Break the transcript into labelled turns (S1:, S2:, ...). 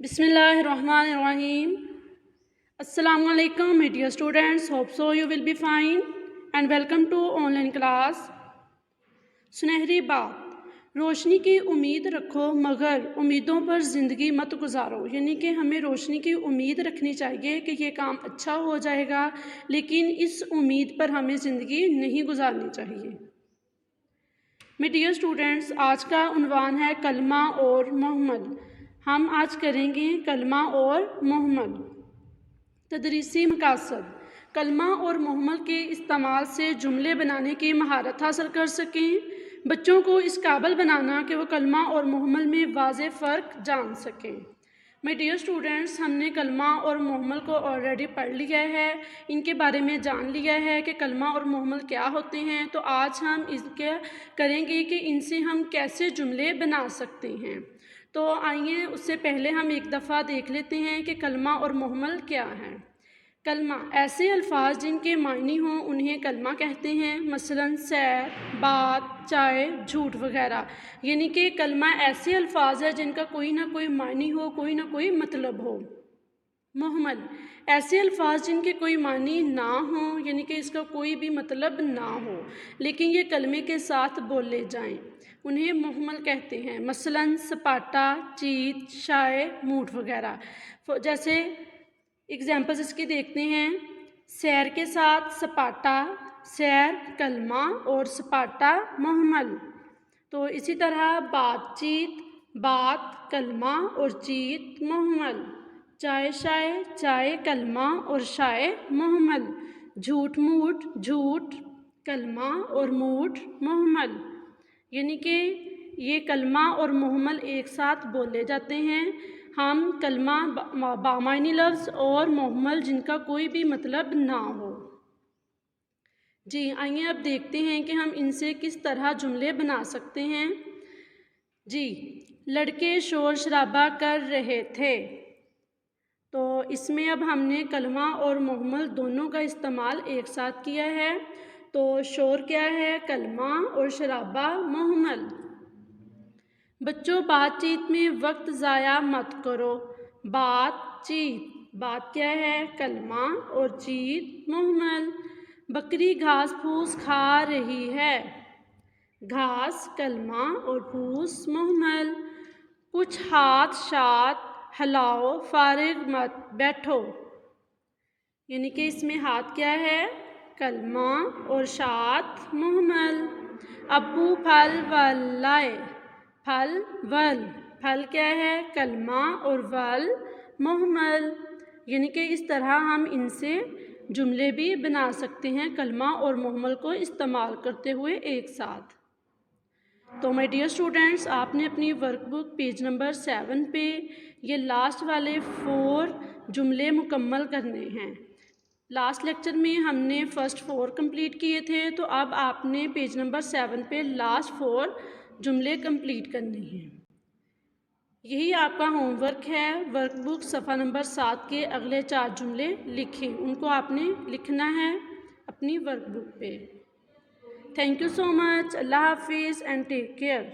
S1: Bismillahirrahmanirrahim. Assalamu alaikum, my dear students. Hope so you will be fine and welcome to online class. सुनहरी बात, रोशनी की उम्मीद रखो मगर उम्मीदों पर ज़िंदगी मत गुजारो। यानी कि हमें रोशनी की उम्मीद रखनी चाहिए कि ये काम अच्छा हो जाएगा, लेकिन इस उम्मीद पर हमें ज़िंदगी नहीं गुजारनी चाहिए। मेरे डियर स्टूडेंट्स, आज का उन्वान है कलमा और मुहम्मल। हम आज करेंगे कलमा और मुहम्मल। तदरीसी मकासद, कलमा और मुहम्मल के इस्तेमाल से जुमले बनाने की महारत हासिल कर सकें। बच्चों को इस काबिल बनाना कि वो कलमा और मुहम्मल में वाज़ेह फ़र्क जान सकें। माय डियर स्टूडेंट्स, हमने कलमा और मुहम्मल को ऑलरेडी पढ़ लिया है, इनके बारे में जान लिया है कि कलमा और मुहम्मल क्या होते हैं। तो आज हम इसके करेंगे कि इनसे हम कैसे जुमले बना सकते हैं। तो आइए उससे पहले हम एक दफ़ा देख लेते हैं कि कलमा और मुहम्मल क्या है। कलमा ऐसे अल्फाज जिनके मायने हों उन्हें कलमा कहते हैं, मसलन सैर, बात, चाय, झूठ वगैरह। यानी कि कलमा ऐसे अल्फाज है जिनका कोई ना कोई मायने हो, कोई ना कोई मतलब हो। मुहम्मल ऐसे अल्फाज जिनके कोई मानी ना हो, यानी कि इसका कोई भी मतलब ना हो लेकिन ये कलमे के साथ बोले जाएं, उन्हें मुहम्मल कहते हैं। मसलन सपाटा, चीत, शाय, मूठ वगैरह। जैसे एग्जाम्पल्स इसकी देखते हैं। सैर के साथ सपाटा, सैर कलमा और सपाटा मुहम्मल। तो इसी तरह बातचीत, बात कलमा और चीत मुहम्मल। चाय शाय, चाय कलमा और शाय मुहम्मल। झूठ मूठ, झूठ कलमा और मूठ मुहम्मल। यानी कि ये कलमा और मुहम्मल एक साथ बोले जाते हैं। हम कलमा बामायनी लफ्ज़ और मुहम्मल जिनका कोई भी मतलब ना हो। जी आइए अब देखते हैं कि हम इनसे किस तरह जुमले बना सकते हैं। जी, लड़के शोर शराबा कर रहे थे। तो इसमें अब हमने कलमा और मुहम्मल दोनों का इस्तेमाल एक साथ किया है। तो शोर क्या है, कलमा, और शराबा मुहम्मल। बच्चों बातचीत में वक्त ज़ाया मत करो। बातचीत, बात क्या है, कलमा, और चीत मुहम्मल। बकरी घास फूस खा रही है। घास कलमा और फूस मुहम्मल। कुछ हाथ शात हिलाओ, फारिग मत बैठो। यानी कि इसमें हाथ क्या है, कलमा, और शात मुहम्मल। अब्बू फल वल लाए। फल वल, फल क्या है, कलमा, और वल मुहम्मल। यानी कि इस तरह हम इनसे जुमले भी बना सकते हैं कलमा और मुहम्मल को इस्तेमाल करते हुए एक साथ। तो माय डियर स्टूडेंट्स, आपने अपनी वर्कबुक पेज नंबर 7 पे ये लास्ट वाले 4 जुमले मुकम्मल करने हैं। लास्ट लेक्चर में हमने फर्स्ट 4 कंप्लीट किए थे, तो अब आपने पेज नंबर 7 पे लास्ट 4 जुमले कंप्लीट करने हैं। यही आपका होमवर्क है। वर्कबुक सफ़ा नंबर 7 के अगले 4 जुमले लिखें, उनको आपने लिखना है अपनी वर्कबुक पे। Thank you so much. Allah Hafiz and take care.